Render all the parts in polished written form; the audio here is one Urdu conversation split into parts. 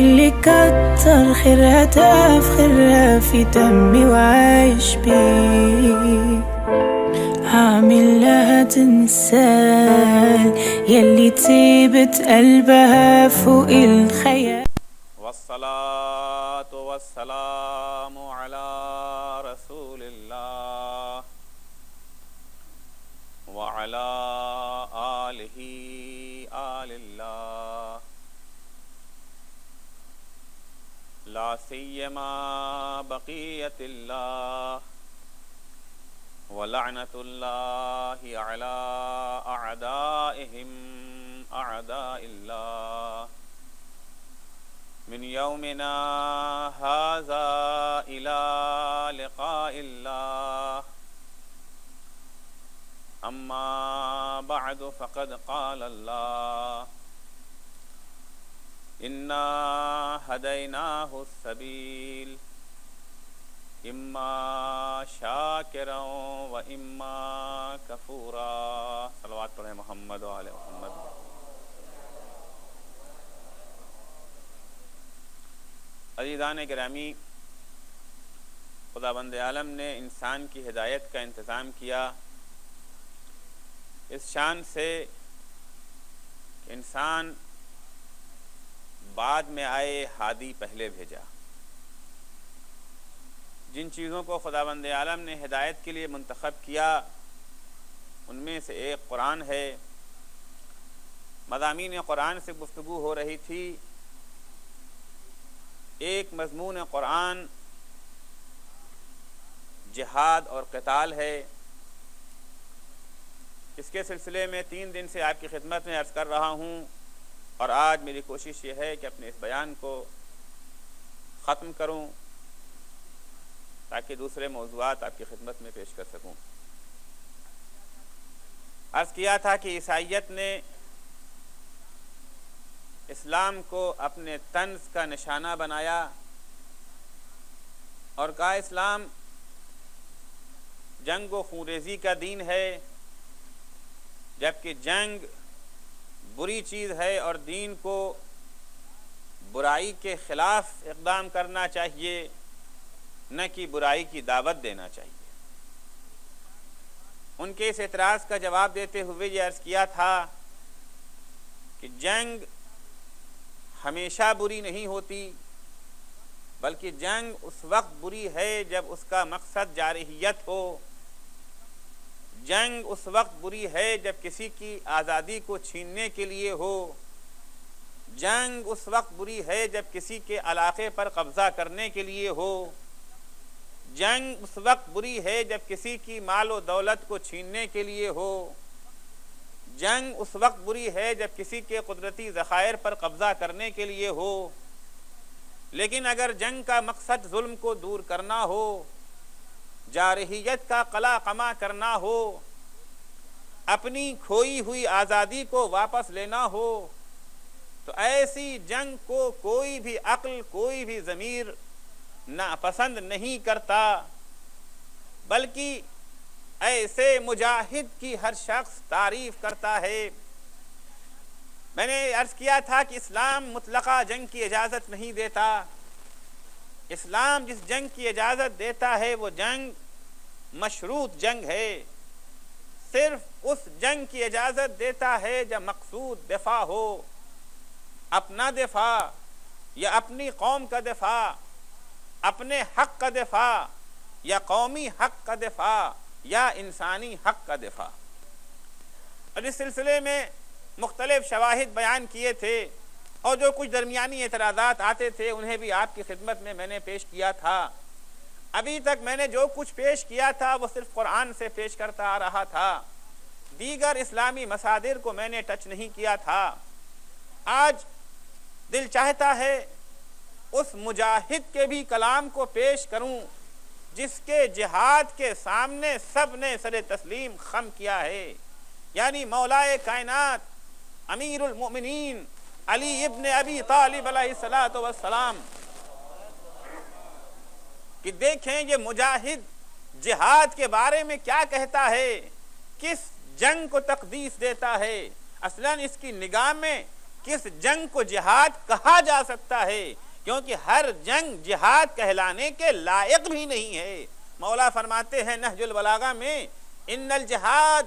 اللي كتر خيرها تفخرها في دمي وعايش بيه، عامل لها تمثال يلي طيبة قلبها فوق الخيال. والصلاة والسلام على رسول الله وعلى آله آل الله، لا سيما بقية الله ولعنة الله على أعدائهم أعداء الله، من يومنا هذا إلى لقاء الله. أما بعد، فقد قال الله: إنا هديناه السبيل إما شاكرا وإما كفورا. صلوات پڑھیں محمد و آل محمد. عزیزان گرامی، خداوند عالم نے انسان کی ہدایت کا انتظام کیا اس شان سے کہ انسان بعد میں آئے، ہادی پہلے بھیجا. جن چیزوں کو خداوند عالم نے ہدایت کے لیے منتخب کیا ان میں سے ایک قرآن ہے. مضامین قرآن سے گفتگو ہو رہی تھی. ایک مضمون قرآن جہاد اور قتال ہے. اس کے سلسلے میں 3 دن سے آپ کی خدمت میں عرض کر رہا ہوں، اور آج میری کوشش یہ ہے کہ اپنے اس بیان کو ختم کروں تاکہ دوسرے موضوعات آپ کی خدمت میں پیش کر سکوں. عرض کیا تھا کہ عیسائیت نے اسلام کو اپنے طنز کا نشانہ بنایا اور کہا اسلام جنگ و خونریزی کا دین ہے، جبکہ جنگ بری چیز ہے اور دین کو برائی کے خلاف اقدام کرنا چاہیے، نہ کہ برائی کی دعوت دینا چاہیے. ان کے اس اعتراض کا جواب دیتے ہوئے یہ عرض کیا تھا کہ جنگ ہمیشہ بری نہیں ہوتی، بلکہ جنگ اس وقت بری ہے جب اس کا مقصد جارحیت ہو. جنگ اس وقت بری ہے جب کسی کی آزادی کو چھیننے کے لیے ہو. جنگ اس وقت بری ہے جب کسی کے علاقے پر قبضہ کرنے کے لیے ہو. جنگ اس وقت بری ہے جب کسی کی مال و دولت کو چھیننے کے لیے ہو. جنگ اس وقت بری ہے جب کسی کے قدرتی ذخائر پر قبضہ کرنے کے لیے ہو. لیکن اگر جنگ کا مقصد ظلم کو دور کرنا ہو، جارحیت کا قلع قمع کرنا ہو، اپنی کھوئی ہوئی آزادی کو واپس لینا ہو، تو ایسی جنگ کو کوئی بھی عقل، کوئی بھی ضمیر ناپسند نہیں کرتا، بلکہ ایسے مجاہد کی ہر شخص تعریف کرتا ہے. میں نے عرض کیا تھا کہ اسلام مطلقہ جنگ کی اجازت نہیں دیتا. اسلام جس جنگ کی اجازت دیتا ہے وہ جنگ مشروط جنگ ہے. صرف اس جنگ کی اجازت دیتا ہے جب مقصود دفاع ہو، اپنا دفاع یا اپنی قوم کا دفاع، اپنے حق کا دفاع یا قومی حق کا دفاع یا انسانی حق کا دفاع. اور اس سلسلے میں مختلف شواہد بیان کیے تھے، اور جو کچھ درمیانی اعتراضات آتے تھے انہیں بھی آپ کی خدمت میں نے پیش کیا تھا. ابھی تک میں نے جو کچھ پیش کیا تھا وہ صرف قرآن سے پیش کرتا آ رہا تھا، دیگر اسلامی مصادر کو میں نے ٹچ نہیں کیا تھا. آج دل چاہتا ہے اس مجاہد کے بھی کلام کو پیش کروں جس کے جہاد کے سامنے سب نے سر تسلیم خم کیا ہے، یعنی مولائے کائنات امیر المؤمنین علی ابن ابی طالب علیہ السلام. کہ دیکھیں یہ مجاہد جہاد کے بارے میں کیا کہتا ہے، کس جنگ کو تقدیس دیتا ہے. اصلاً اس کی نگاہ میں کس جنگ کو جہاد کہا جا سکتا ہے، کیونکہ ہر جنگ جہاد کہلانے کے لائق بھی نہیں ہے۔ مولا فرماتے ہیں نہج البلاغہ میں، ان الجہاد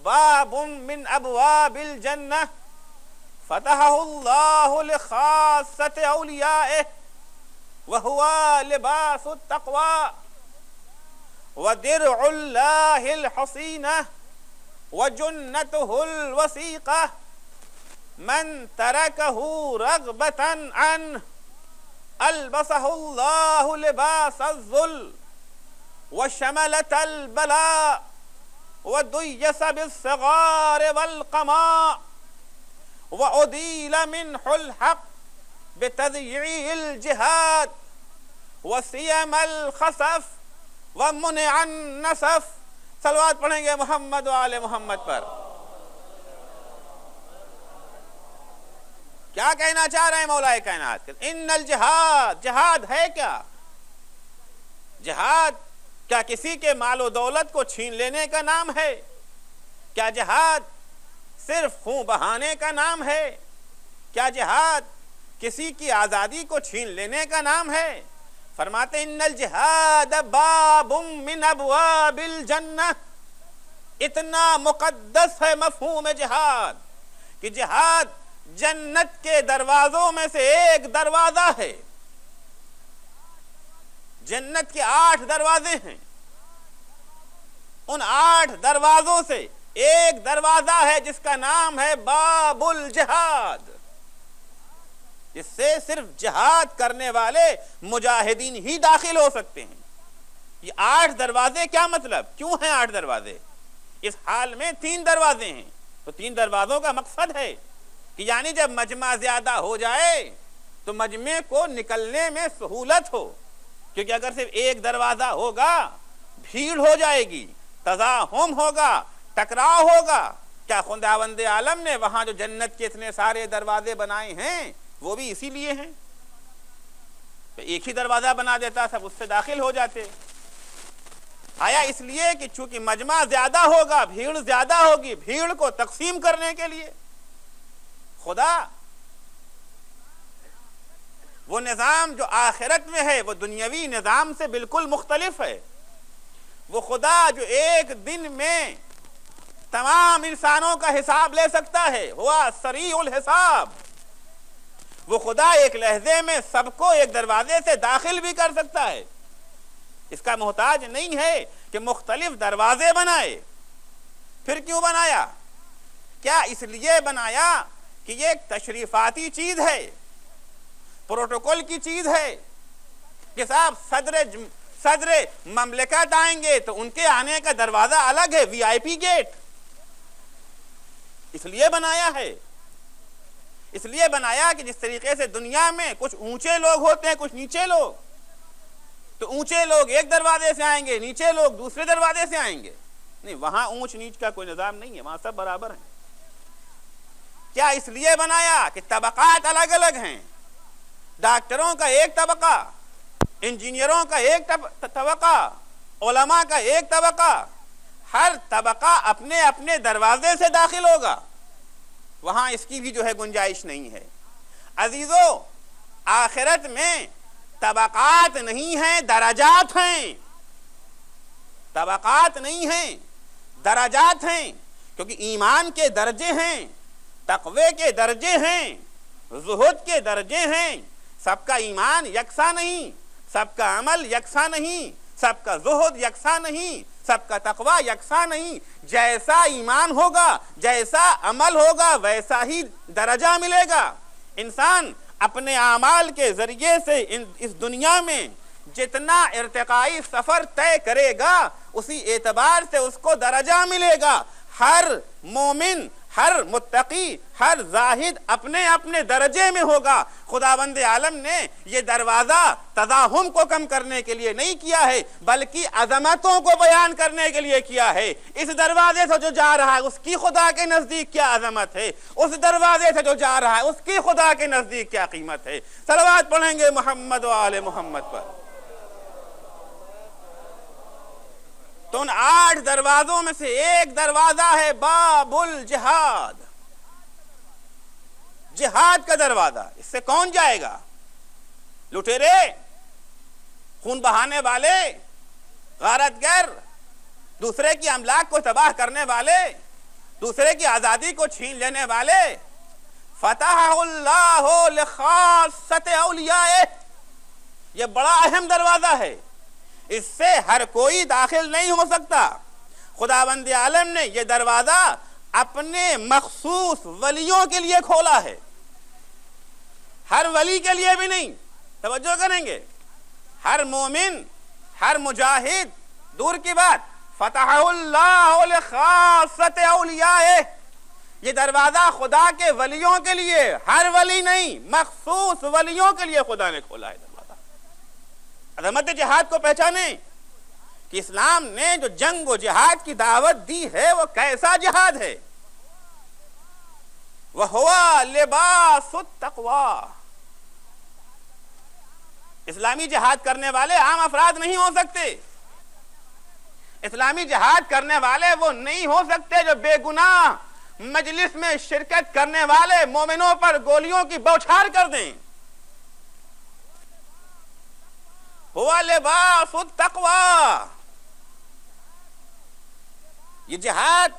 باب من ابواب الجنہ فتحہ اللہ لخاصۃ اولیائہ وہو لباس التقوی ودرع اللہ الحصینہ وجنتہ الوثیقہ من ترکہ رغبۃ عنہ البسہ اللہ لباس الذل وشملۃ البلاء ودیس بالصغار والقماء وأدیل منح الحق بتضییع الجہاد وسیم الخسف ومنع النسف۔ صلوات پڑھیں گے محمد و آل محمد پر۔ کیا کہنا چاہ رہے ہیں مولا کائنات؟ ان الجہاد، جہاد ہے کیا؟ جہاد کیا کسی کے مال و دولت کو چھین لینے کا نام ہے؟ کیا جہاد صرف خون بہانے کا نام ہے؟ کیا جہاد کسی کی آزادی کو چھین لینے کا نام ہے؟ فرماتے ان الجہاد باب من ابواب الجنہ۔ اتنا مقدس ہے مفہوم جہاد کہ جہاد جنت کے دروازوں میں سے ایک دروازہ ہے۔ جنت کے 8 دروازے ہیں، ان 8 دروازوں سے ایک دروازہ ہے جس کا نام ہے باب الجہاد، جس سے صرف جہاد کرنے والے مجاہدین ہی داخل ہو سکتے ہیں۔ یہ 8 دروازے کیا مطلب؟ کیوں ہیں 8 دروازے؟ اس حال میں 3 دروازے ہیں، تو 3 دروازوں کا مقصد ہے کہ یعنی جب مجمع زیادہ ہو جائے تو مجمع کو نکلنے میں سہولت ہو، کیونکہ اگر صرف ایک دروازہ ہوگا بھیڑ ہو جائے گی، تزاحم ہوگا، ٹکراؤ ہوگا۔ کیا خداوند عالم نے وہاں جو جنت کے اتنے سارے دروازے بنائے ہیں وہ بھی اسی لیے ہیں؟ تو ایک ہی دروازہ بنا دیتا، سب اس سے داخل ہو جاتے۔ آیا اس لیے کہ چونکہ مجمع زیادہ ہوگا، بھیڑ زیادہ ہوگی، بھیڑ کو تقسیم کرنے کے لیے خدا وہ نظام جو آخرت میں ہے وہ دنیاوی نظام سے بالکل مختلف ہے۔ وہ خدا جو ایک دن میں تمام انسانوں کا حساب لے سکتا ہے، ہوا سریع الحساب، وہ خدا ایک لحظے میں سب کو ایک دروازے سے داخل بھی کر سکتا ہے۔ اس کا محتاج نہیں ہے کہ مختلف دروازے بنائے۔ پھر کیوں بنایا؟ کیا اس لیے بنایا کہ یہ ایک تشریفاتی چیز ہے، پروٹوکول کی چیز ہے کہ صاحب صدر مملکت آئیں گے تو ان کے آنے کا دروازہ الگ ہے، وی آئی پی گیٹ؟ اس لیے بنایا ہے۔ اس لیے بنایا کہ جس طریقے سے دنیا میں کچھ اونچے لوگ ہوتے ہیں، کچھ نیچے لوگ، تو اونچے لوگ ایک دروازے سے آئیں گے، نیچے لوگ دوسرے دروازے سے آئیں گے۔ نہیں، وہاں اونچ نیچ کا کوئی نظام نہیں ہے، وہاں سب برابر ہیں۔ کیا اس لیے بنایا کہ طبقات الگ الگ ہیں؟ ڈاکٹروں کا ایک طبقہ، انجینئروں کا ایک طبقہ، علماء کا ایک طبقہ، ہر طبقہ اپنے اپنے دروازے سے داخل ہوگا، وہاں اس کی بھی جو ہے گنجائش نہیں ہے۔ عزیزو، آخرت میں طبقات نہیں ہیں، درجات ہیں۔ طبقات نہیں ہیں، درجات ہیں، کیونکہ ایمان کے درجے ہیں، تقوی کے درجے ہیں، زہد کے درجے ہیں۔ سب کا ایمان یکساں نہیں، سب کا عمل یکساں نہیں، سب کا زہد یکساں نہیں، سب کا تقوی یکساں نہیں۔ جیسا ایمان ہوگا، جیسا عمل ہوگا، ویسا ہی درجہ ملے گا۔ انسان اپنے اعمال کے ذریعے سے اس دنیا میں جتنا ارتقائی سفر طے کرے گا، اسی اعتبار سے اس کو درجہ ملے گا۔ ہر مومن، ہر متقی، ہر زاہد اپنے اپنے درجے میں ہوگا۔ خداوند عالم نے یہ دروازہ تزاحم کو کم کرنے کے لیے نہیں کیا ہے، بلکہ عظمتوں کو بیان کرنے کے لیے کیا ہے۔ اس دروازے سے جو جا رہا ہے اس کی خدا کے نزدیک کیا عظمت ہے، اس دروازے سے جو جا رہا ہے اس کی خدا کے نزدیک کیا قیمت ہے۔ صلوات پڑھیں گے محمد و آل محمد پر۔ تو ان 8 دروازوں میں سے ایک دروازہ ہے باب الجہاد۔ جہاد کا دروازہ، اس سے کون جائے گا؟ لٹیرے، خون بہانے والے، غارت گر، دوسرے کی املاک کو تباہ کرنے والے، دوسرے کی آزادی کو چھین لینے والے۔ فتح اللہ لخاصۃ اولیاء، یہ بڑا اہم دروازہ ہے، اس سے ہر کوئی داخل نہیں ہو سکتا۔ خداوند عالم نے یہ دروازہ اپنے مخصوص ولیوں کے لیے کھولا ہے، ہر ولی کے لیے بھی نہیں۔ توجہ کریں گے، ہر مومن، ہر مجاہد، دور کی بات، فتح اللہ لخاصۃ اولیاء، یہ دروازہ خدا کے ولیوں کے لیے، ہر ولی نہیں، مخصوص ولیوں کے لیے خدا نے کھولا ہے دروازہ۔ عظمت جہاد کو پہچانیں کہ اسلام نے جو جنگ و جہاد کی دعوت دی ہے وہ کیسا جہاد ہے۔ وَهُوَ لِبَاسُ التَّقْوَىٰ، اسلامی جہاد کرنے والے عام افراد نہیں ہو سکتے۔ اسلامی جہاد کرنے والے وہ نہیں ہو سکتے جو بے گناہ مجلس میں شرکت کرنے والے مومنوں پر گولیوں کی بوچھار کر دیں۔ ہوا لباس التقویٰ، یہ جہاد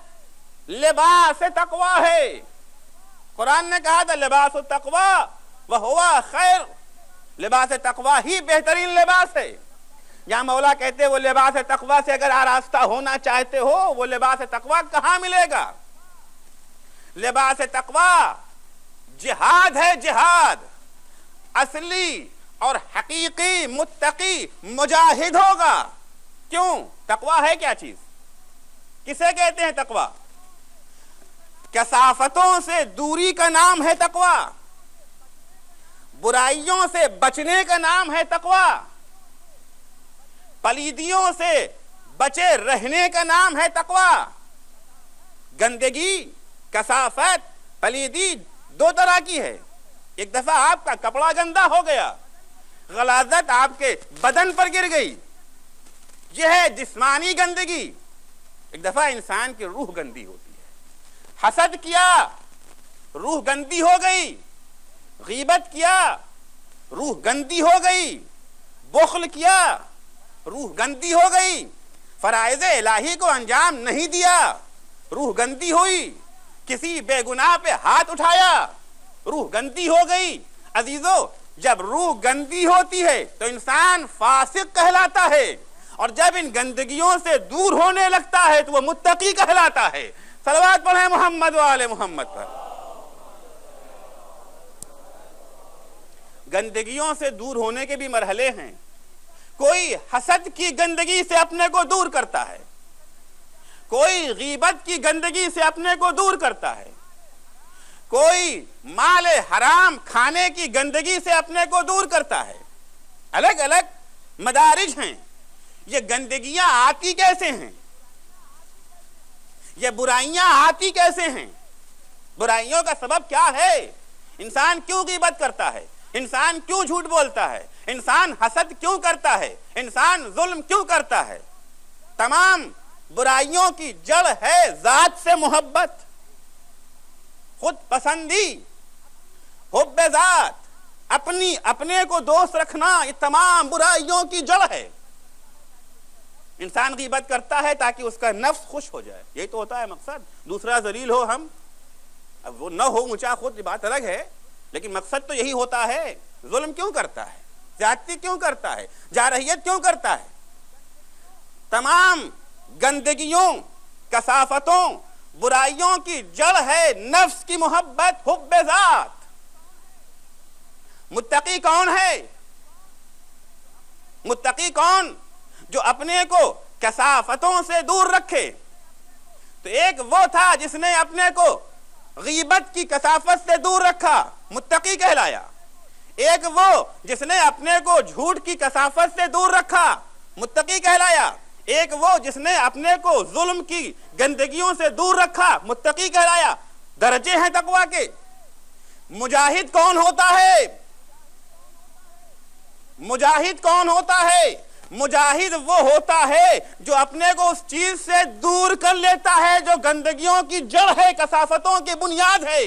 لباس تقویٰ ہے۔ قرآن نے کہا تھا لباس التقویٰ وہوا خیر، لباس تقویٰ ہی بہترین لباس ہے۔ یہاں مولا کہتے وہ لباس تقویٰ سے اگر آراستہ ہونا چاہتے ہو وہ لباس تقویٰ کہاں ملے گا؟ لباس تقویٰ جہاد ہے، جہاد اصلی اور حقیقی متقی مجاہد ہوگا۔ کیوں؟ تقویٰ ہے کیا چیز؟ کسے کہتے ہیں تقویٰ؟ کثافتوں سے دوری کا نام ہے تقویٰ، برائیوں سے بچنے کا نام ہے تقویٰ، پلیدیوں سے بچے رہنے کا نام ہے تقویٰ۔ گندگی، کثافت، پلیدی دو طرح کی ہے۔ ایک دفعہ آپ کا کپڑا گندا ہو گیا، غلاظت آپ کے بدن پر گر گئی، یہ ہے جسمانی گندگی۔ ایک دفعہ انسان کی روح گندی ہوتی ہے، حسد کیا روح گندی ہو گئی، غیبت کیا روح گندی ہو گئی، بخل کیا روح گندی ہو گئی، فرائض الہی کو انجام نہیں دیا روح گندی ہوئی، کسی بے گناہ پہ ہاتھ اٹھایا روح گندی ہو گئی۔ عزیزو، جب روح گندی ہوتی ہے تو انسان فاسق کہلاتا ہے، اور جب ان گندگیوں سے دور ہونے لگتا ہے تو وہ متقی کہلاتا ہے۔ صلوات پڑھیں محمد و آل محمد پر۔ گندگیوں سے دور ہونے کے بھی مرحلے ہیں۔ کوئی حسد کی گندگی سے اپنے کو دور کرتا ہے، کوئی غیبت کی گندگی سے اپنے کو دور کرتا ہے، کوئی مال حرام کھانے کی گندگی سے اپنے کو دور کرتا ہے۔ الگ الگ مدارج ہیں۔ یہ گندگیاں آتی کیسے ہیں؟ یہ برائیاں آتی کیسے ہیں؟ برائیوں کا سبب کیا ہے؟ انسان کیوں غیبت کرتا ہے؟ انسان کیوں جھوٹ بولتا ہے؟ انسان حسد کیوں کرتا ہے؟ انسان ظلم کیوں کرتا ہے؟ تمام برائیوں کی جڑ ہے ذات سے محبت، خود پسندی، حب ذات، اپنے کو دوست رکھنا، یہ تمام برائیوں کی جڑ ہے۔ انسان غیبت کرتا ہے تاکہ اس کا نفس خوش ہو جائے، یہی تو ہوتا ہے مقصد۔ دوسرا ذلیل ہو، ہم اب وہ نہ ہو اونچا خود، یہ بات الگ ہے، لیکن مقصد تو یہی ہوتا ہے۔ ظلم کیوں کرتا ہے؟ زیادتی کیوں کرتا ہے؟ جارحیت کیوں کرتا ہے؟ تمام گندگیوں، کثافتوں، برائیوں کی جڑ ہے نفس کی محبت، حب ذات۔ متقی کون ہے؟ متقی کون؟ جو اپنے کو کثافتوں سے دور رکھے۔ تو ایک وہ تھا جس نے اپنے کو غیبت کی کثافت سے دور رکھا، متقی کہلایا۔ ایک وہ جس نے اپنے کو جھوٹ کی کثافت سے دور رکھا، متقی کہلایا۔ ایک وہ جس نے اپنے کو ظلم کی گندگیوں سے دور رکھا، متقی کہلایا۔ درجے ہیں تقویٰ کے۔ مجاہد کون ہوتا ہے؟ مجاہد کون ہوتا ہے؟ مجاہد وہ ہوتا ہے جو اپنے کو اس چیز سے دور کر لیتا ہے جو گندگیوں کی جڑ ہے، کثافتوں کی بنیاد ہے۔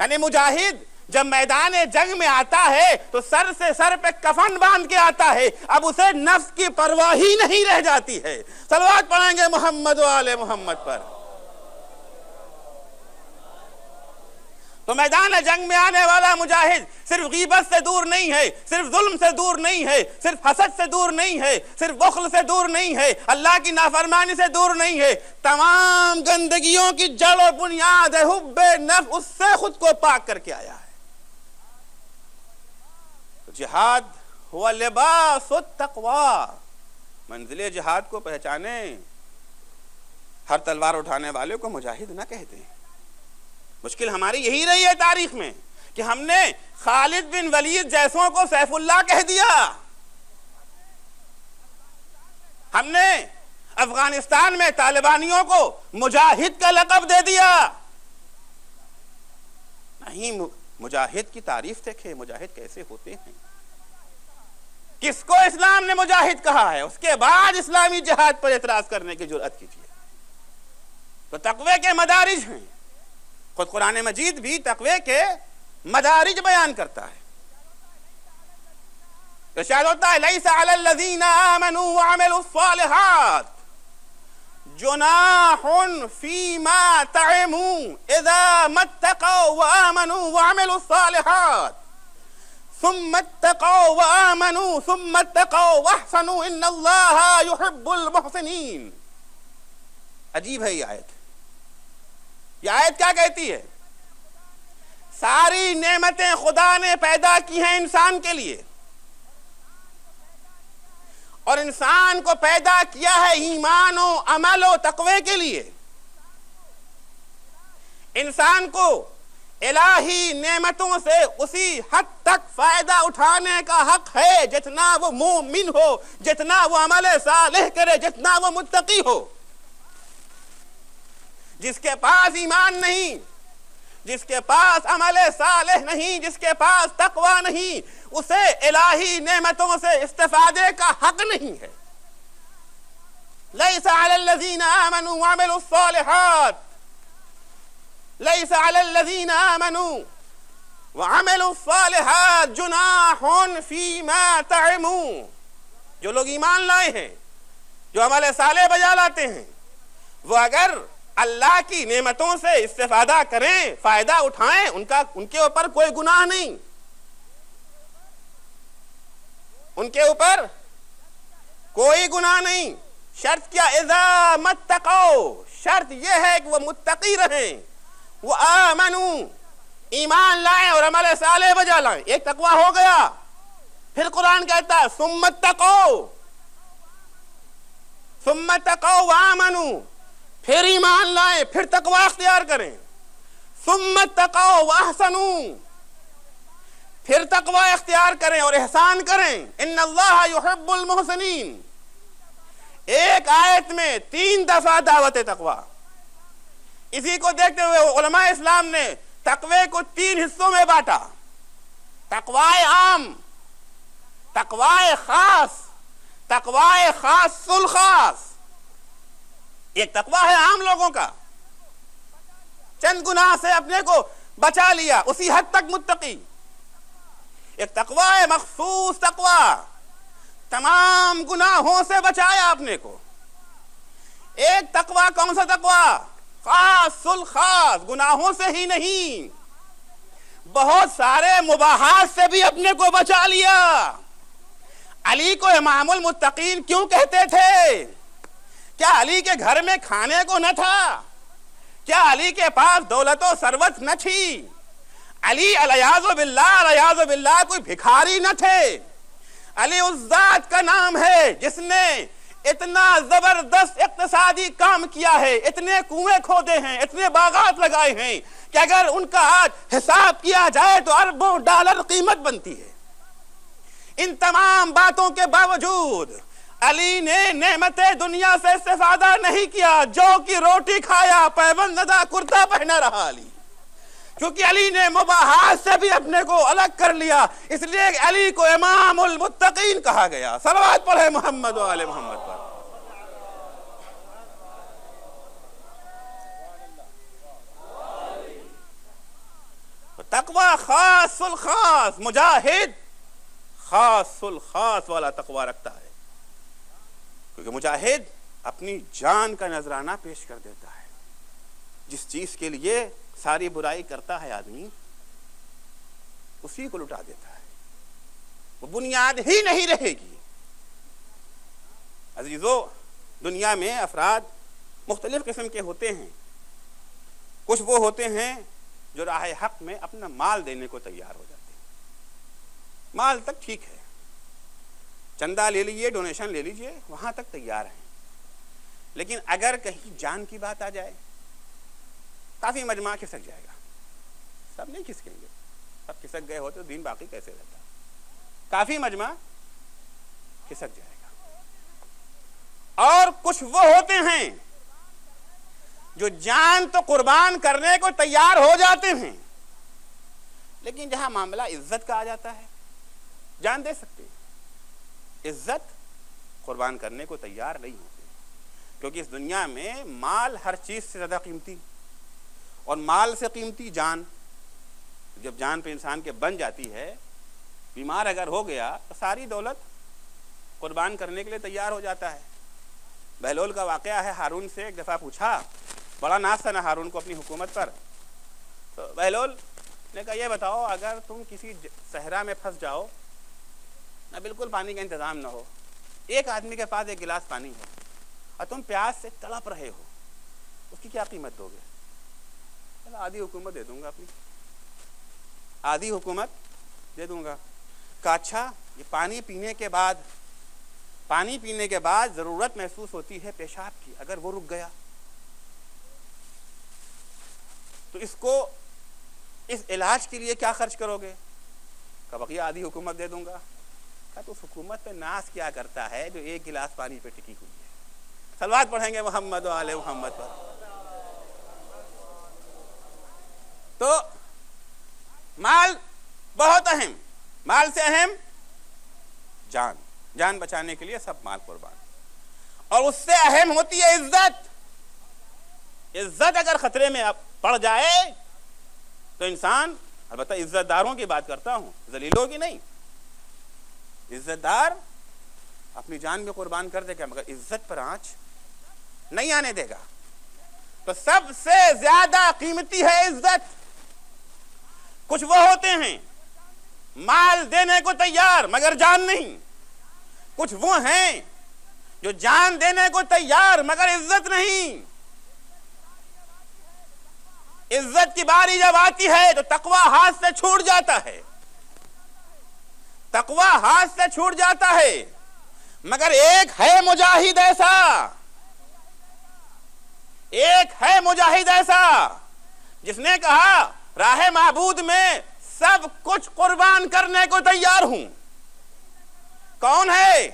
یعنی مجاہد جب میدان جنگ میں آتا ہے تو سر سے سر پہ کفن باندھ کے آتا ہے، اب اسے نفس کی پرواہ ہی نہیں رہ جاتی ہے۔ صلوات پڑھیں گے محمد و آل محمد پر۔ تو میدان جنگ میں آنے والا مجاہد صرف غیبت سے دور نہیں ہے، صرف ظلم سے دور نہیں ہے، صرف حسد سے دور نہیں ہے، صرف بخل سے دور نہیں ہے، اللہ کی نافرمانی سے دور نہیں ہے، تمام گندگیوں کی جڑ و بنیاد ہے حب نفس، اس سے خود کو پاک کر کے آیا ہے۔ جہاد ہوا لباس التقوی، منزل جہاد کو پہچانے۔ ہر تلوار اٹھانے والے کو مجاہد نہ کہتے ہیں۔ مشکل ہماری یہی رہی ہے تاریخ میں کہ ہم نے خالد بن ولید جیسوں کو سیف اللہ کہہ دیا، ہم نے افغانستان میں طالبانیوں کو مجاہد کا لقب دے دیا۔ نہیں، مجاہد کی تعریف دیکھیں، مجاہد کیسے ہوتے ہیں، کس کو اسلام نے مجاہد کہا ہے، اس کے بعد اسلامی جہاد پر اعتراض کرنے کی جرأت کیجیے۔ تو تقوی کے مدارج ہیں، خود قرآن مجید بھی تقوی کے مدارج بیان کرتا ہے۔ ارشاد ہوتا ہے لیس علی الذین آمنوا وعملوا الصالحات جناح فیما طعموا اذا ما اتقوا وآمنوا وعملوا الصالحات ثم اتقوا وآمنوا ثم اتقوا واحسنوا ان اللہ يحب المحسنین۔ عجیب ہے یہ آیت۔ یہ آیت کیا کہتی ہے؟ ساری نعمتیں خدا نے پیدا کی ہیں انسان کے لیے، اور انسان کو پیدا کیا ہے ایمان و عمل و تقوی کے لیے۔ انسان کو الہی نعمتوں سے اسی حد تک فائدہ اٹھانے کا حق ہے جتنا وہ مومن ہو، جتنا وہ عمل صالح کرے، جتنا وہ متقی ہو۔ جس کے پاس ایمان نہیں، جس کے پاس عمل صالح نہیں، جس کے پاس تقوی نہیں، اسے الہی نعمتوں سے استفادے کا حق نہیں ہے۔ لیس علی الذین آمنوا وعملوا الصالحات، لیس علی الذین آمنوا وعملوا الصالحات جناح فیما طعموا۔ جو لوگ ایمان لائے ہیں، جو عمل صالح بجا لاتے ہیں، وہ اگر اللہ کی نعمتوں سے استفادہ کریں، فائدہ اٹھائیں، ان کے اوپر کوئی گناہ نہیں، ان کے اوپر کوئی گناہ نہیں۔ شرط کیا؟ اذا متقوا، شرط یہ ہے کہ وہ متقی رہیں، وہ آمنوا، ایمان لائیں اور عمل صالح بجا لائیں۔ ایک تقوی ہو گیا، پھر قرآن کہتا ہے ثم اتقوا، ثم اتقوا وآمنوا، پھر ایمان لائیں، پھر تقوی اختیار کریں۔ ثم اتقوا واحسنوا، پھر تقوی اختیار کریں اور احسان کریں۔ ان اللہ یحب المحسنین۔ ایک آیت میں 3 دفعہ دعوت تقوی۔ اسی کو دیکھتے ہوئے علماء اسلام نے تقوی کو 3 حصوں میں بانٹا: تقوی عام، تقوی خاص، تقوی خاص الخاص۔ ایک تقوی ہے عام لوگوں کا، چند گناہ سے اپنے کو بچا لیا، اسی حد تک متقی۔ ایک تقوی ہے مخصوص تقوی، تمام گناہوں سے بچایا اپنے کو۔ ایک تقوی کون سا تقوی؟ خاص الخاص، گناہوں سے ہی نہیں، بہت سارے مباحات سے بھی اپنے کو بچا لیا۔ علی کو امام المتقین کیوں کہتے تھے؟ کیا علی کے گھر میں کھانے کو نہ تھا؟ کیا علی کے پاس دولت و ثروت نہ تھی؟ علی الیاذ باللہ کوئی بھکاری نہ تھے۔ علی اس ذات کا نام ہے جس نے اتنا زبردست اقتصادی کام کیا ہے، اتنے کنویں کھودے ہیں، اتنے باغات لگائے ہیں کہ اگر ان کا آج حساب کیا جائے تو اربوں ڈالر قیمت بنتی ہے۔ ان تمام باتوں کے باوجود علی نے نعمت دنیا سے استفادہ نہیں کیا، جو کی روٹی کھایا، پیبند زدہ کرتا پہنا رہا علی، کیونکہ علی نے مباحات سے بھی اپنے کو الگ کر لیا، اس لیے علی کو امام المتقین کہا گیا۔ صلوات پڑھے محمد و آل محمد پر۔ تقوی خاص الخاص، مجاہد خاص الخاص والا تقوی رکھتا ہے، کیونکہ مجاہد اپنی جان کا نذرانہ پیش کر دیتا ہے. جس چیز کے لیے ساری برائی کرتا ہے آدمی، اسی کو لٹا دیتا ہے، وہ بنیاد ہی نہیں رہے گی. عزیزو، دنیا میں افراد مختلف قسم کے ہوتے ہیں. کچھ وہ ہوتے ہیں جو راہ حق میں اپنا مال دینے کو تیار ہو جاتے ہیں. مال تک ٹھیک ہے، چندہ لے لیجئے، ڈونیشن لے لیجئے، وہاں تک تیار ہیں. لیکن اگر کہیں جان کی بات آ جائے، کافی مجمع کھسک جائے گا. سب نہیں کھسکیں گے، سب کھسک گئے ہوتے تو دین باقی کیسے رہتا. کافی مجمع کھسک جائے گا. اور کچھ وہ ہوتے ہیں جو جان تو قربان کرنے کو تیار ہو جاتے ہیں، لیکن جہاں معاملہ عزت کا آ جاتا ہے، جان دے سکتے ہیں، عزت قربان کرنے کو تیار نہیں ہوتے. کیونکہ اس دنیا میں مال ہر چیز سے زیادہ قیمتی، اور مال سے قیمتی جان. جب جان پہ انسان کے بن جاتی ہے، بیمار اگر ہو گیا تو ساری دولت قربان کرنے کے لیے تیار ہو جاتا ہے. بہلول کا واقعہ ہے. ہارون سے ایک دفعہ پوچھا، بڑا ناز تھا نا ہارون کو اپنی حکومت پر. تو بہلول نے کہا، یہ بتاؤ اگر تم کسی صحرا میں پھنس جاؤ، نہ بالکل پانی کا انتظام نہ ہو، ایک آدمی کے پاس ایک گلاس پانی ہے، اور تم پیاس سے تڑپ رہے ہو، اس کی کیا قیمت دو گے؟ آدھی حکومت دے دوں گا، اپنی آدھی حکومت دے دوں گا. کہا اچھا، یہ پانی پینے کے بعد ضرورت محسوس ہوتی ہے پیشاب کی، اگر وہ رک گیا تو اس علاج کے لیے کیا خرچ کرو گے؟ کہا بقیہ آدھی حکومت دے دوں گا. کہا تو اس حکومت پہ ناز کیا کرتا ہے جو ایک گلاس پانی پہ ٹکی ہوئی ہے؟ صلوات پڑھیں گے محمد و آل محمد پر. تو مال بہت اہم، مال سے اہم جان بچانے کے لیے سب مال قربان. اور اس سے اہم ہوتی ہے عزت. عزت اگر خطرے میں پڑ جائے تو انسان، البتہ عزت داروں کی بات کرتا ہوں، ذلیلوں کی نہیں، عزت دار اپنی جان بھی قربان کر دے گا مگر عزت پر آنچ نہیں آنے دے گا. تو سب سے زیادہ قیمتی ہے عزت. کچھ وہ ہوتے ہیں مال دینے کو تیار مگر جان نہیں. کچھ وہ ہیں جو جان دینے کو تیار مگر عزت نہیں. عزت کی باری جب آتی ہے تو تقوی ہاتھ سے چھوٹ جاتا ہے. تقوی ہاتھ سے چھوٹ جاتا ہے. مگر ایک ہے مجاہد ایسا جس نے کہا راہ معبود میں سب کچھ قربان کرنے کو تیار ہوں. کون ہے؟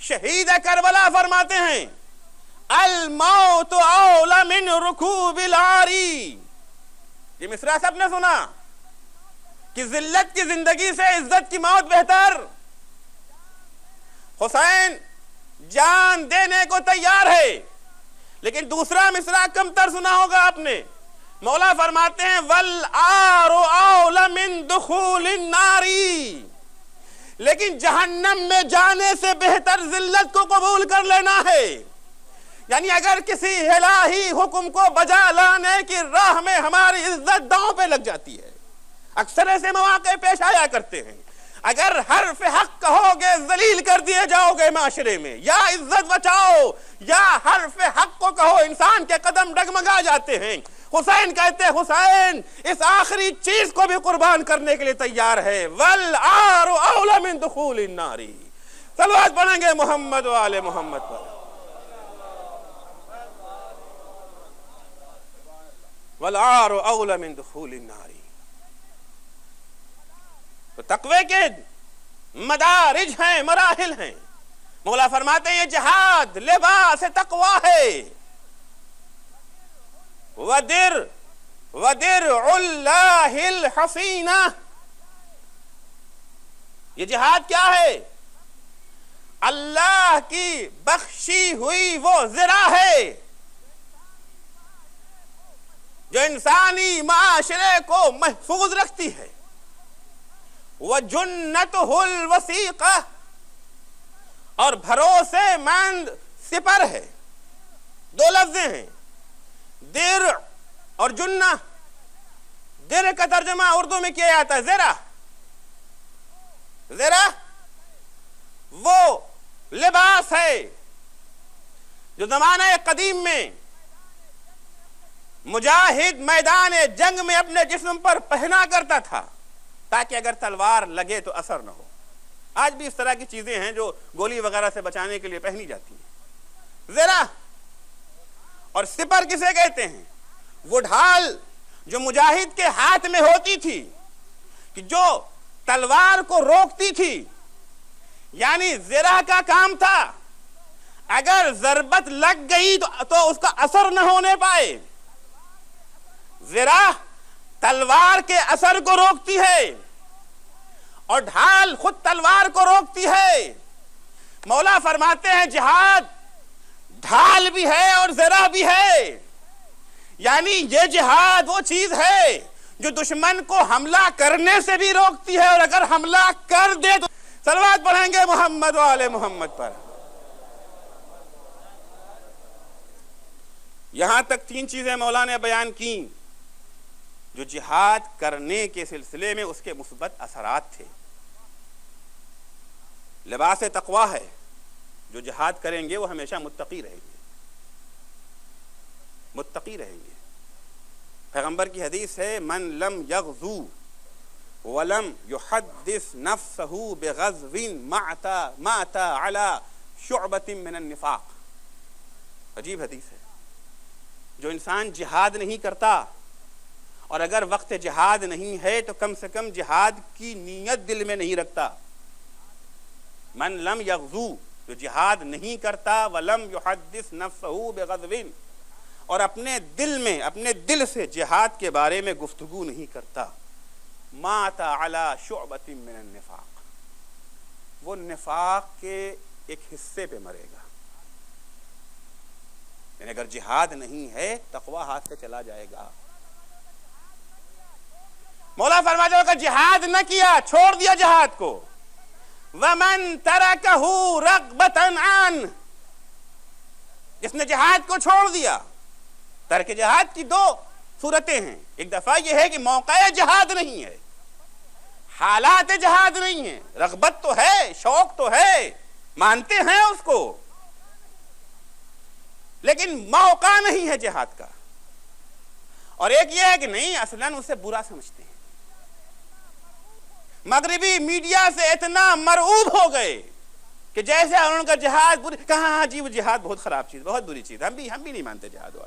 شہید کربلا فرماتے ہیں، الموت اولی من رکوب العاری. یہ مصرع سب نے سنا کہ ذلت کی زندگی سے عزت کی موت بہتر. حسین جان دینے کو تیار ہے، لیکن دوسرا مصرع کم تر سنا ہوگا آپ نے. مولا فرماتے ہیں والعار اولی من دخول النار. لیکن جہنم میں جانے سے بہتر ذلت کو قبول کر لینا ہے. یعنی اگر کسی الہی حکم کو بجا لانے کی راہ میں ہماری عزت داؤں پہ لگ جاتی ہے، اکثر ایسے مواقع پیش آیا کرتے ہیں. اگر حرف حق کہو گے ذلیل کر دیے جاؤ گے معاشرے میں، یا عزت بچاؤ یا حرف حق کو کہو، انسان کے قدم ڈگمگا جاتے ہیں. حسین کہتے ہیں حسین اس آخری چیز کو بھی قربان کرنے کے لیے تیار ہے. والعار اولی من دخول النار. صلوات پڑھیں گے محمد و آل محمد پر. والعار اولی من دخول النار. تو تقوی کے مدارج ہیں، مراحل ہیں. مولا فرماتے ہیں یہ جہاد لباس تقوی ہے. وَدِرْعُ اللَّهِ الْحَصِينَةِ. یہ جہاد کیا ہے؟ اللہ کی بخشی ہوئی وہ زرہ ہے جو انسانی معاشرے کو محفوظ رکھتی ہے، وَجُنَّتُهُ الْوَثِيقَةُ، اور بھروسے مند سپر ہے۔ دو لفظیں ہیں، درع اور جنہ۔ درع کا ترجمہ اردو میں کیا جاتا ہے زرہ۔ زرہ وہ لباس ہے جو زمانہ قدیم میں مجاہد میدان جنگ میں اپنے جسم پر پہنا کرتا تھا تاکہ اگر تلوار لگے تو اثر نہ ہو۔ آج بھی اس طرح کی چیزیں ہیں جو گولی وغیرہ سے بچانے کے لیے پہنی جاتی ہیں۔ زرہ اور سپر کسے کہتے ہیں؟ وہ ڈھال جو مجاہد کے ہاتھ میں ہوتی تھی کہ جو تلوار کو روکتی تھی، یعنی زرہ کا کام تھا اگر ضربت لگ گئی تو اس کا اثر نہ ہونے پائے۔ زرہ تلوار کے اثر کو روکتی ہے اور ڈھال خود تلوار کو روکتی ہے۔ مولا فرماتے ہیں جہاد ڈھال بھی ہے اور زرہ بھی ہے، یعنی یہ جہاد وہ چیز ہے جو دشمن کو حملہ کرنے سے بھی روکتی ہے، اور اگر حملہ کر دے تو صلوات پڑھیں گے محمد و آل محمد پر۔ یہاں تک تین چیزیں مولا نے بیان کی جو جہاد کرنے کے سلسلے میں اس کے مثبت اثرات تھے۔ لباس تقوی ہے، جو جہاد کریں گے وہ ہمیشہ متقی رہیں گے، متقی رہیں گے۔ پیغمبر کی حدیث ہے من لم یغزو ولم یحدث نفسہ بغزو مات علی شعبۃ من النفاق۔ عجیب حدیث ہے۔ جو انسان جہاد نہیں کرتا اور اگر وقت جہاد نہیں ہے تو کم سے کم جہاد کی نیت دل میں نہیں رکھتا۔ من لم یغزو، جو جہاد نہیں کرتا، ولم یحدث نفسہ بغزو، اور اپنے دل میں، اپنے دل سے جہاد کے بارے میں گفتگو نہیں کرتا، مات علی شعبۃ من النفاق، وہ نفاق کے ایک حصے پہ مرے گا۔ یعنی اگر جہاد نہیں ہے تقوی ہاتھ سے چلا جائے گا۔ مولا فرماتے ہیں اگر جہاد نہ کیا، چھوڑ دیا جہاد کو، وَمَن تَرَكَهُ رَغْبَةً عَنْهُ، جس نے جہاد کو چھوڑ دیا۔ ترک جہاد کی دو صورتیں ہیں، ایک دفعہ یہ ہے کہ موقع جہاد نہیں ہے، حالات جہاد نہیں ہیں، رغبت تو ہے، شوق تو ہے، مانتے ہیں اس کو، لیکن موقع نہیں ہے جہاد کا۔ اور ایک یہ ہے کہ نہیں، اصلاً اسے برا سمجھتے ہیں، مغربی میڈیا سے اتنا مرعوب ہو گئے کہ جیسے انہوں کا جہاد کہاں، ہاں جی وہ جہاد بہت خراب چیز، بہت بری چیز، ہم بھی نہیں مانتے جہاد کو۔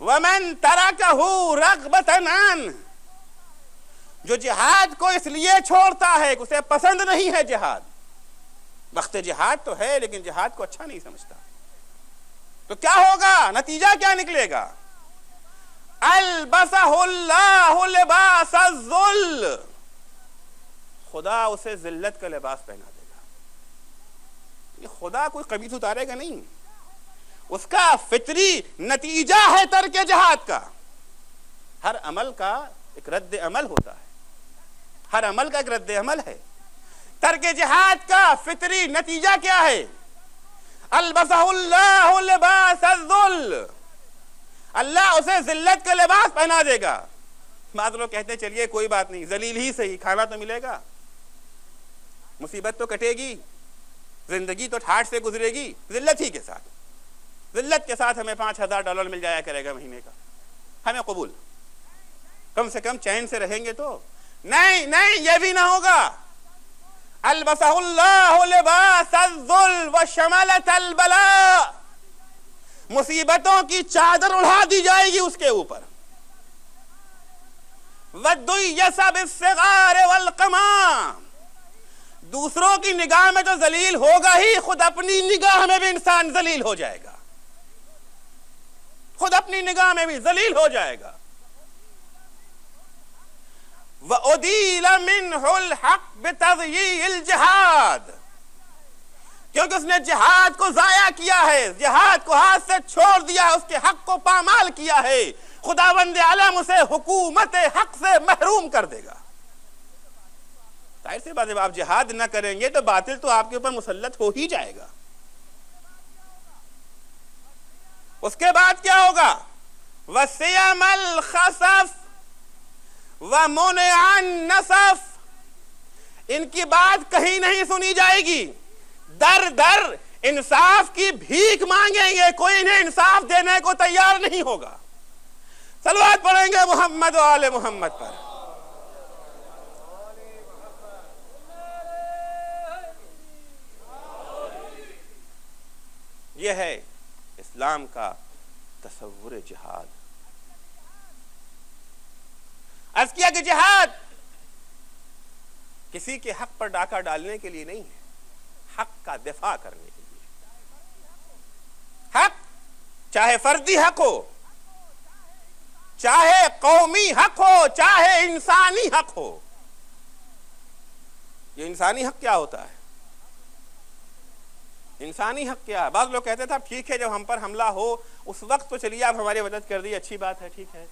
وَمَن تَرَكَهُ رَغْبَةً عَنْهُ، جو جہاد کو اس لیے چھوڑتا ہے کہ اسے پسند نہیں ہے جہاد، وقت جہاد تو ہے لیکن جہاد کو اچھا نہیں سمجھتا، تو کیا ہوگا؟ نتیجہ کیا نکلے گا؟ البسہ اللہ لباس الذل، خدا اسے ذلت کا لباس پہنا دے گا۔ یہ خدا کوئی قمیص اتارے گا نہیں، اس کا فطری نتیجہ ہے ترک جہاد کا۔ ہر عمل کا ایک رد عمل ہوتا ہے، ہر عمل کا ایک رد عمل ہے۔ ترک جہاد کا فطری نتیجہ کیا ہے؟ البسہ اللہ لباس الذل، اللہ اسے ذلت کا لباس پہنا دے گا۔ بعض لوگ کہتے ہیں چلیے کوئی بات نہیں، ذلیل ہی صحیح، کھانا تو ملے گا، مصیبت تو کٹے گی، زندگی تو ٹھاٹھ سے گزرے گی، ذلت ہی کے ساتھ، ذلت کے ساتھ ہمیں $5000 مل جایا کرے گا مہینے کا، ہمیں قبول، کم سے کم چین سے رہیں گے تو۔ نہیں، یہ بھی نہ ہوگا۔ البسہ اللہ لباس الذل وشملۃ البلاء، مصیبتوں کی چادر اڑا دی جائے گی اس کے اوپر۔ وَدُّيَّسَ بِالصِّغَارِ وَالْقَمَامِ، دوسروں کی نگاہ میں تو ذلیل ہوگا ہی، خود اپنی نگاہ میں بھی انسان ذلیل ہو جائے گا، خود اپنی نگاہ میں بھی ذلیل ہو جائے گا۔ وَأُدِيلَ مِنْهُ الْحَقِّ بِتَضْيِيعِ الْجِهَادِ، کیونکہ اس نے جہاد کو ضائع کیا ہے، جہاد کو ہاتھ سے چھوڑ دیا ہے، اس کے حق کو پامال کیا ہے، خداوند عالم اسے حکومت حق سے محروم کر دے گا۔ ظاہر سی بات ہے، آپ جہاد نہ کریں گے تو باطل تو آپ کے اوپر مسلط ہو ہی جائے گا۔ اس کے بعد کیا ہوگا؟ وَسِيَمَ الْخَسَفِ وَمُنِعَ النَّصَفِ، ان کی بات کہیں نہیں سنی جائے گی، در در انصاف کی بھیک مانگیں گے، کوئی انہیں انصاف دینے کو تیار نہیں ہوگا۔ صلوات پڑھیں گے محمد و آل محمد پر۔ یہ ہے اسلام کا تصور جہاد۔ عرض کیا کہ جہاد کسی کے حق پر ڈاکہ ڈالنے کے لیے نہیں ہے، حق کا دفاع کرنے کے لیے۔ حق چاہے فردی حق ہو، چاہے قومی حق ہو، چاہے انسانی حق ہو۔ یہ انسانی حق کیا ہوتا ہے؟ انسانی حق کیا ہے؟ بعض لوگ کہتے تھے ٹھیک ہے جب ہم پر حملہ ہو اس وقت تو چلیے آپ ہماری مدد کر دی، اچھی بات ہے، ٹھیک ہے۔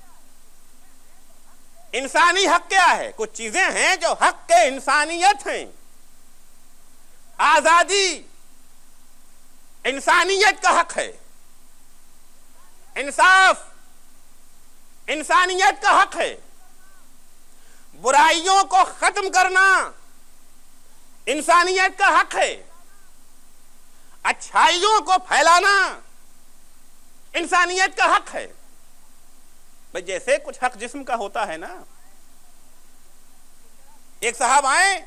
انسانی حق کیا ہے؟ کچھ چیزیں ہیں جو حق کے انسانیت ہیں۔ آزادی انسانیت کا حق ہے، انصاف انسانیت کا حق ہے، برائیوں کو ختم کرنا انسانیت کا حق ہے، اچھائیوں کو پھیلانا انسانیت کا حق ہے۔ بھئی جیسے کچھ حق جسم کا ہوتا ہے نا، ایک صاحب آئیں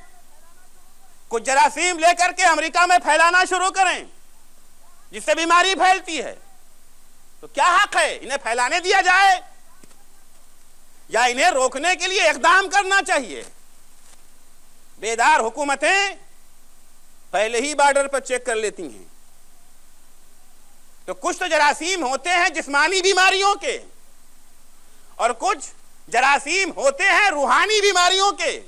کچھ جراثیم لے کر کے امریکہ میں پھیلانا شروع کریں جس سے بیماری پھیلتی ہے، تو کیا حق ہے؟ انہیں پھیلانے دیا جائے یا انہیں روکنے کے لیے اقدام کرنا چاہیے؟ بیدار حکومتیں پہلے ہی بارڈر پر چیک کر لیتی ہیں۔ تو کچھ تو جراثیم ہوتے ہیں جسمانی بیماریوں کے، اور کچھ جراثیم ہوتے ہیں روحانی بیماریوں کے۔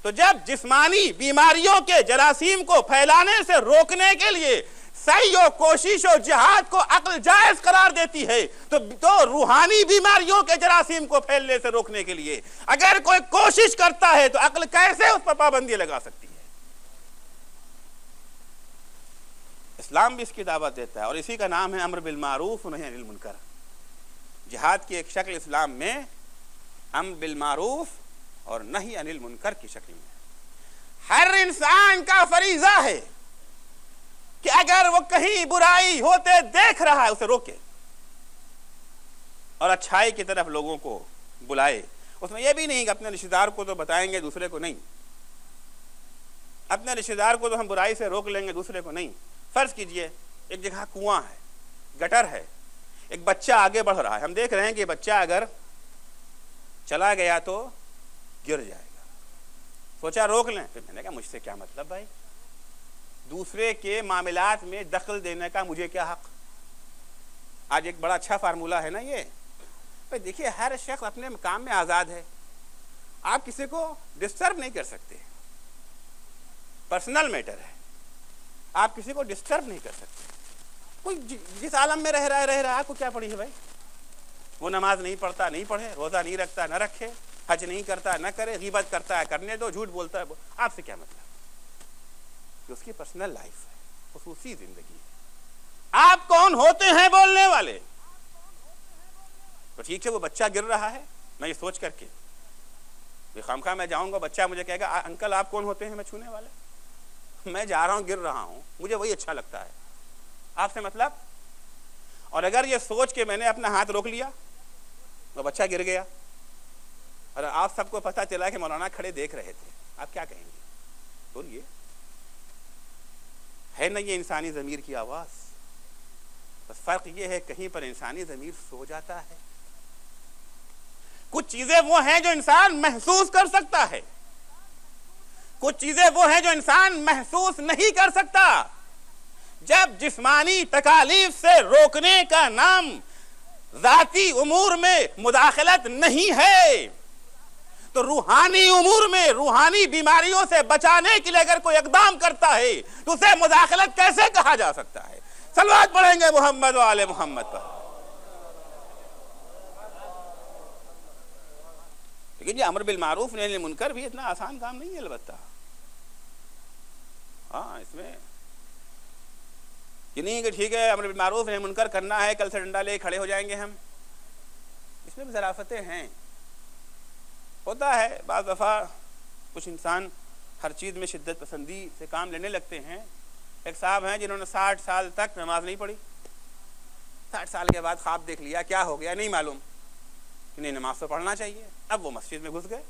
تو جب جسمانی بیماریوں کے جراثیم کو پھیلانے سے روکنے کے لیے سعی و کوشش و جہاد کو عقل جائز قرار دیتی ہے، تو روحانی بیماریوں کے جراثیم کو پھیلنے سے روکنے کے لیے اگر کوئی کوشش کرتا ہے تو عقل کیسے اس پر پابندی لگا سکتی ہے؟ اسلام بھی اس کی دعوت دیتا ہے، اور اسی کا نام ہے امر بالمعروف و نہی عن المنکر۔ جہاد کی ایک شکل اسلام میں امر بالمعروف اور نہی عن المنکر کی شکل میں ہر انسان کا فریضہ ہے کہ اگر وہ کہیں برائی ہوتے دیکھ رہا ہے اسے روکے اور اچھائی کی طرف لوگوں کو بلائے۔ اس میں یہ بھی نہیں کہ اپنے رشتہ دار کو تو بتائیں گے دوسرے کو نہیں، اپنے رشتہ دار کو تو ہم برائی سے روک لیں گے دوسرے کو نہیں۔ فرض کیجئے ایک جگہ کنواں ہے، گٹر ہے، ایک بچہ آگے بڑھ رہا ہے، ہم دیکھ رہے ہیں کہ بچہ اگر چلا گیا تو گر جائے گا، سوچا روک لیں۔ پھر میں نے کہا مجھ سے کیا مطلب بھائی، دوسرے کے معاملات میں دخل دینے کا مجھے کیا حق؟ آج ایک بڑا اچھا فارمولہ ہے نا یہ، بھائی دیکھیے ہر شخص اپنے کام میں آزاد ہے، آپ کسی کو ڈسٹرب نہیں کر سکتے، پرسنل میٹر ہے، آپ کسی کو ڈسٹرب نہیں کر سکتے۔ کوئی جس عالم میں رہ رہا ہے آپ کو کیا پڑی ہے بھائی؟ وہ نماز نہیں پڑھتا نہیں پڑھے، روزہ نہیں رکھتا نہ رکھے، حج نہیں کرتا نہ کرے، غیبت کرتا ہے کرنے دو، جھوٹ بولتا ہے، آپ سے کیا مطلب؟ کہ اس کی پرسنل لائف ہے، خصوصی زندگی ہے، آپ کون ہوتے ہیں بولنے والے؟ تو ٹھیک ہے وہ بچہ گر رہا ہے، میں یہ سوچ کر کے خامخواہ میں جاؤں گا، بچہ مجھے کہے گا انکل آپ کون ہوتے ہیں میں چھونے والے؟ میں جا رہا ہوں گر رہا ہوں، مجھے وہی اچھا لگتا ہے، آپ سے مطلب؟ اور اگر یہ سوچ کے میں نے اپنا ہاتھ روک لیا تو بچہ گر گیا اور آپ سب کو پتہ چلا کہ مولانا کھڑے دیکھ رہے تھے، آپ کیا کہیں گے؟ بولیے، ہے نا یہ انسانی ضمیر کی آواز؟ بس فرق یہ ہے کہیں پر انسانی ضمیر سو جاتا ہے۔ کچھ چیزیں وہ ہیں جو انسان محسوس کر سکتا ہے، کچھ چیزیں وہ ہیں جو انسان محسوس نہیں کر سکتا۔ جب جسمانی تکالیف سے روکنے کا نام ذاتی امور میں مداخلت نہیں ہے تو روحانی امور میں روحانی بیماریوں سے بچانے کے لیے اگر کوئی اقدام کرتا ہے تو اسے مداخلت کیسے کہا جا سکتا ہے؟ صلوات پڑھیں گے محمد و آل محمد پر۔ لیکن یہ امر بالمعروف نہی عن المنکر بھی اتنا آسان کام نہیں ہے البتہ۔ ہاں، اس میں یہ نہیں کہ ٹھیک ہے امر بالمعروف نہی عن المنکر کرنا ہے، کل سے ڈنڈا لے کھڑے ہو جائیں گے ہم۔ اس میں بھی ظرافتیں ہیں، ہوتا ہے بعض دفعہ کچھ انسان ہر چیز میں شدت پسندی سے کام لینے لگتے ہیں۔ ایک صاحب ہیں جنہوں نے 60 سال تک نماز نہیں پڑھی، 60 سال کے بعد خواب دیکھ لیا، کیا ہو گیا نہیں معلوم، کہ نہیں نماز تو پڑھنا چاہیے۔ اب وہ مسجد میں گھس گئے،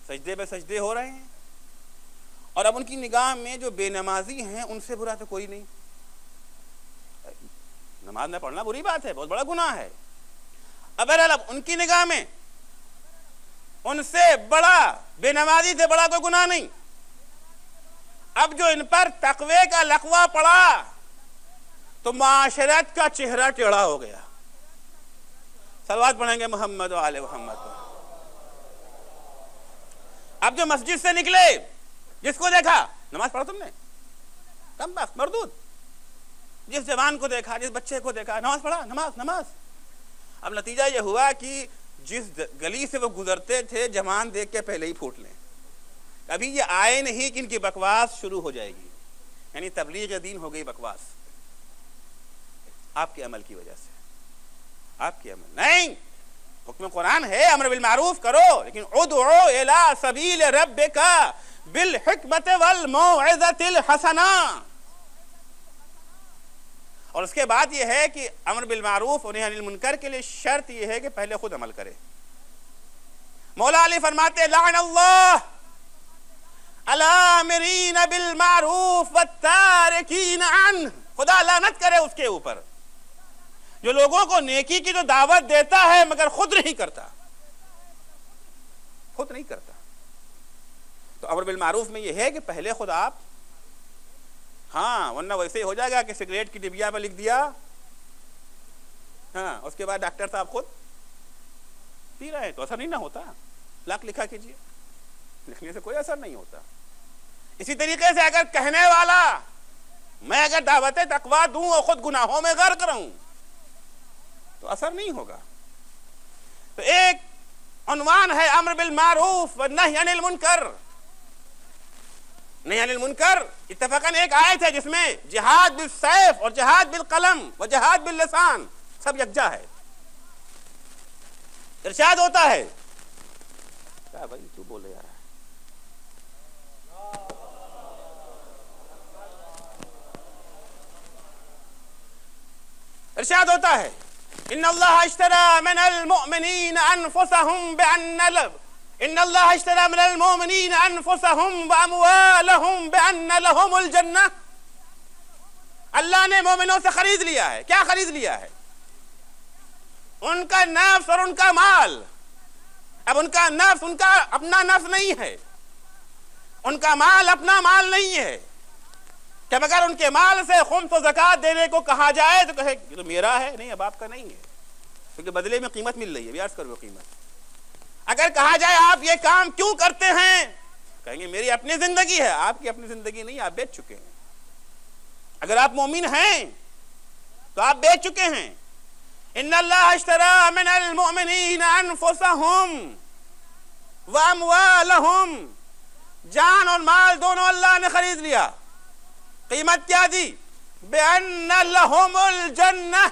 سجدے پہ سجدے ہو رہے ہیں، اور اب ان کی نگاہ میں جو بے نمازی ہیں ان سے برا تو کوئی نہیں۔ نماز نہ پڑھنا بری بات ہے، بہت بڑا گناہ ہے۔ اب ان کی نگاہ میں ان سے بڑا، بے نمازی سے بڑا کوئی گناہ نہیں۔ اب جو ان پر تقوی کا لقوہ پڑا تو معاشرت کا چہرہ ٹیڑھا ہو گیا۔ صلوات پڑھیں گے محمد و آل محمد پر۔ اب جو مسجد سے نکلے، جس کو دیکھا نماز پڑھا تم نے، کم بخت مردود، جس جوان کو دیکھا، جس بچے کو دیکھا، نماز پڑھا، نماز نماز۔ اب نتیجہ یہ ہوا کہ جس گلی سے وہ گزرتے تھے جوان دیکھ کے پہلے ہی پھوٹ لیں۔ ابھی یہ آئے نہیں کہ ان کی بکواس شروع ہو جائے گی، یعنی تبلیغ دین ہو گئی بکواس آپ کے عمل کی وجہ سے۔ آپ کے عمل نہیں، حکم قرآن ہے امر بالمعروف کرو، لیکن ادعو الی سبیل ربک بالحکمت والموعظۃ الحسنہ۔ اور اس کے بعد یہ ہے کہ امر بالمعروف اور نہی عن المنکر کے لیے شرط یہ ہے کہ پہلے خود عمل کرے۔ مولا علی فرماتے لعن اللہ الآمرین بالمعروف والتارکین عنہ، خدا لعنت کرے اس کے اوپر جو لوگوں کو نیکی کی جو دعوت دیتا ہے مگر خود نہیں کرتا، خود نہیں کرتا۔ تو امر بالمعروف میں یہ ہے کہ پہلے خود آپ، ہاں، ورنہ ویسے ہی ہو جائے گا کہ سگریٹ کی ڈبیا پہ لکھ دیا، ہاں، اس کے بعد ڈاکٹر صاحب خود پی رہے ہیں تو اثر نہیں نہ ہوتا، لاکھ لکھا کیجئے، لکھنے سے کوئی اثر نہیں ہوتا۔ اسی طریقے سے اگر کہنے والا میں اگر دعوت تقویٰ دوں اور خود گناہوں میں غرق رہوں تو اثر نہیں ہوگا۔ تو ایک عنوان ہے امر بالمعروف والنہی عن المنکر۔ نہی عن المنکر اتفاقاً ایک آیت ہے جس میں جہاد بالسیف اور جہاد بالقلم و جہاد باللسان سب یکجا ہے۔ ارشاد ہوتا ہے، کیا بھائی تو بولے یار، ارشاد ہوتا ہے ان اللہ اشترى من المؤمنین انفسهم ان اللہ اشترى من المؤمنین انفسهم واموالهم بان لهم الجنہ۔ اللہ نے مومنوں سے خرید لیا ہے، کیا خرید لیا ہے؟ ان کا نفس اور ان کا مال۔ اب ان کا نفس ان کا اپنا نفس نہیں ہے، ان کا مال اپنا مال نہیں ہے کہ اگر ان کے مال سے خمس و زکوٰۃ دینے کو کہا جائے تو کہے یہ تو میرا ہے، نہیں اب آپ کا نہیں ہے، کیونکہ بدلے میں قیمت مل رہی ہے، عرض کرو قیمت۔ اگر کہا جائے آپ یہ کام کیوں کرتے ہیں، کہیں گے میری اپنی زندگی ہے، آپ کی اپنی زندگی نہیں، آپ بیچ چکے ہیں۔ اگر آپ مومن ہیں تو آپ بیچ چکے ہیں۔ ان اللہ اشترى من المؤمنین انفسهم واموالهم، جان اور مال دونوں اللہ نے خرید لیا۔ قیمت کیا دی؟ بأن لهم الجنہ،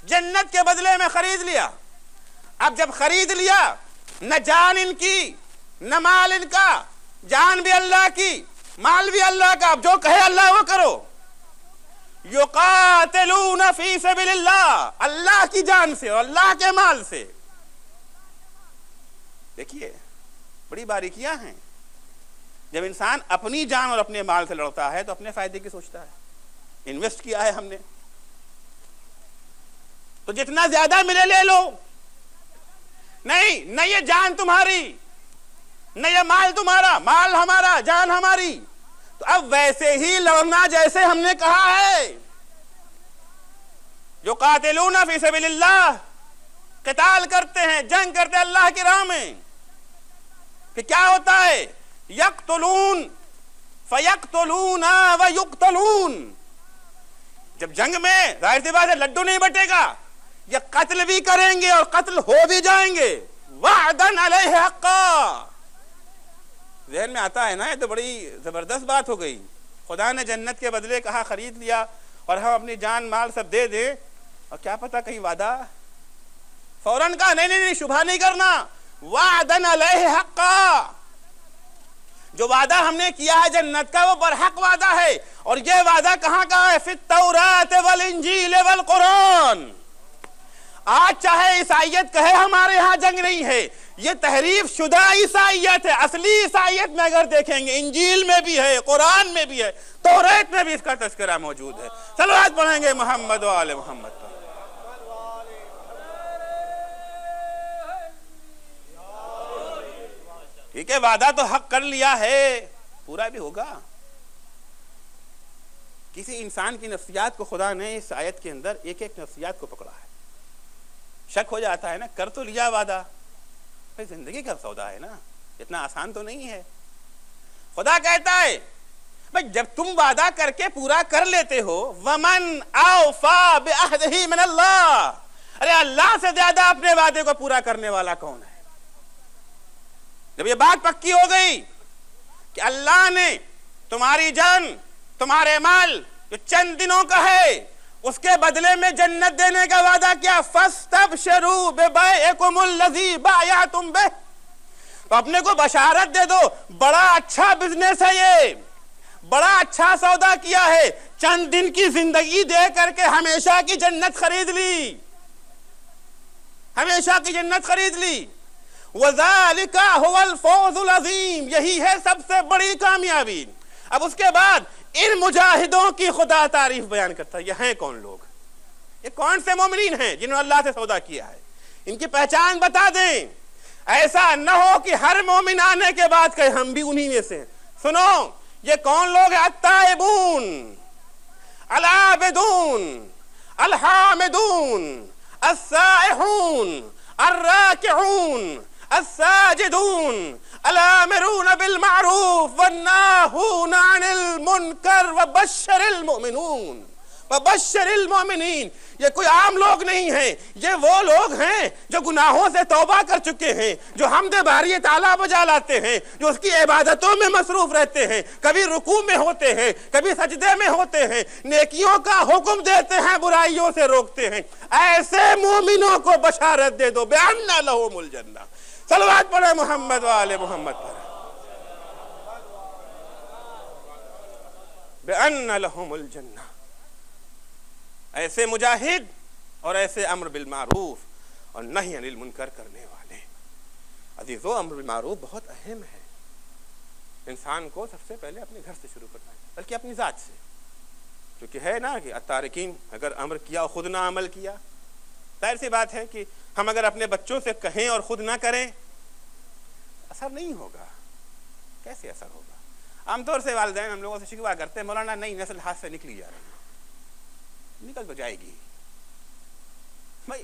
جنت کے بدلے میں خرید لیا۔ اب جب خرید لیا، نہ جان ان کی نہ مال ان کا، جان بھی اللہ کی مال بھی اللہ کا، اب جو کہے اللہ وہ کرو۔ یقاتلون فی سبیل اللہ، اللہ کی جان سے اور اللہ کے مال سے۔ دیکھیے بڑی باریکیاں ہیں، جب انسان اپنی جان اور اپنے مال سے لڑتا ہے تو اپنے فائدے کی سوچتا ہے، انویسٹ کیا ہے ہم نے تو جتنا زیادہ ملے لے لو، نہیں، نہ یہ جان تمہاری نہ یہ مال تمہارا، مال ہمارا جان ہماری۔ تو اب ویسے ہی لڑنا جیسے ہم نے کہا ہے، جو قاتلون فی سبیل اللہ، قتال کرتے ہیں، جنگ کرتے ہیں اللہ کی راہ میں، کہ کیا ہوتا ہے؟ یقتلون فیقتلون ویقتلون. جب جنگ میں ظاہر سی بات ہے لڈو نہیں بٹے گا، یہ قتل بھی کریں گے اور قتل ہو بھی جائیں گے. وعدن علیہ حقا. ذہن میں آتا ہے نا، یہ تو بڑی زبردست بات ہو گئی. خدا نے جنت کے بدلے کہا خرید لیا اور ہم اپنی جان مال سب دے دیں، اور کیا پتا کہیں وعدہ فوراً کہا نہیں شبہ نہیں کرنا. وعدن علیہ حقا. جو وعدہ ہم نے کیا ہے جنت کا وہ برحق وعدہ ہے. اور یہ وعدہ کہاں کا ہے؟ فی التوراۃ والانجیل والقرآن. آج چاہے عیسائیت کہے ہمارے ہاں جنگ نہیں ہے، یہ تحریف شدہ عیسائیت ہے. اصلی عیسائیت میں اگر دیکھیں گے انجیل میں بھی ہے، قرآن میں بھی ہے، توریت میں بھی اس کا تذکرہ موجود ہے. صلوات پڑھیں گے محمد و آل محمد پر. ٹھیک ہے، وعدہ تو حق کر لیا ہے، پورا بھی ہوگا. کسی انسان کی نفسیات کو خدا نے اس آیت کے اندر ایک ایک نفسیات کو پکڑا ہے. شک ہو جاتا ہے نا، کر تو لیا وعدہ، بھئی زندگی کا سودا ہے نا، اتنا آسان تو نہیں ہے. خدا کہتا ہے بھئی جب تم وعدہ کر کے پورا کر لیتے ہو، وَمَنْ أَوْفَى بِعَهْدِهِ مِنَ اللَّهِ. ارے اللہ سے زیادہ اپنے وعدے کو پورا کرنے والا کون ہے؟ جب یہ بات پکی ہو گئی کہ اللہ نے تمہاری جان، تمہارے مال جو چند دنوں کا ہے، اس کے بدلے میں جنت دینے کا وعدہ کیا، فَاسْتَبْشِرُوا بِبَيْعِكُمُ الَّذِي بَايَعْتُمْ بِهِ. تو اپنے کو بشارت دے دو، بڑا اچھا بزنس ہے، یہ بڑا اچھا سودا کیا ہے. چند دن کی زندگی دے کر کے ہمیشہ کی جنت خرید لی، ہمیشہ کی جنت خرید لی. وَذَلِكَ هُوَ الْفَوْزُ الْعَظِيمُ. یہی ہے سب سے بڑی کامیابی. اب اس کے بعد ان مجاہدوں کی خدا تعریف بیان کرتا ہے. یہ ہیں کون لوگ؟ یہ کون سے مومنین ہیں جنہوں نے اللہ سے سودا کیا ہے؟ ان کی پہچان بتا دیں. ایسا نہ ہو کہ ہر مومن آنے کے بعد کہے ہم بھی انہی میں سے. سنو یہ کون لوگ ہیں؟ التائبون، العابدون، الحامدون، السائحون، الراکعون، الساجدون، الآمرون بالمعروف والناہون عن المنکر وبشر المؤمنون. وبشر المؤمنین. یہ کوئی عام لوگ نہیں ہیں، یہ وہ لوگ ہیں جو گناہوں سے توبہ کر چکے ہیں، جو حمد باری تعالیٰ بجا لاتے ہیں، جو اس کی عبادتوں میں مصروف رہتے ہیں، کبھی رکوع میں ہوتے ہیں، کبھی سجدے میں ہوتے ہیں، نیکیوں کا حکم دیتے ہیں، برائیوں سے روکتے ہیں. ایسے مومنوں کو بشارت دے دو بِأَنَّ لَهُمُ الْجَنَّةَ. صلوات پڑھیں محمد و آل محمد پر. بِأَنَّ لَهُمُ الْجَنَّةَ. ایسے مجاہد اور ایسے امر بالمعروف اور نہی عن المنکر کرنے والے. عزیزو امر بالمعروف بہت اہم ہے. انسان کو سب سے پہلے اپنے گھر سے شروع کرنا ہے، بلکہ اپنی ذات سے. کیونکہ ہے نا کہ التارکین اگر امر کیا اور خود نہ عمل کیا، ظاہر سی بات ہے کہ ہم اگر اپنے بچوں سے کہیں اور خود نہ کریں اثر نہیں ہوگا. کیسے اثر ہوگا؟ عام طور سے والدین ہم لوگوں سے شکوہ کرتے ہیں مولانا نئی نسل ہاتھ سے نکلی جا رہی ہے. نکل تو جائے گی بھائی.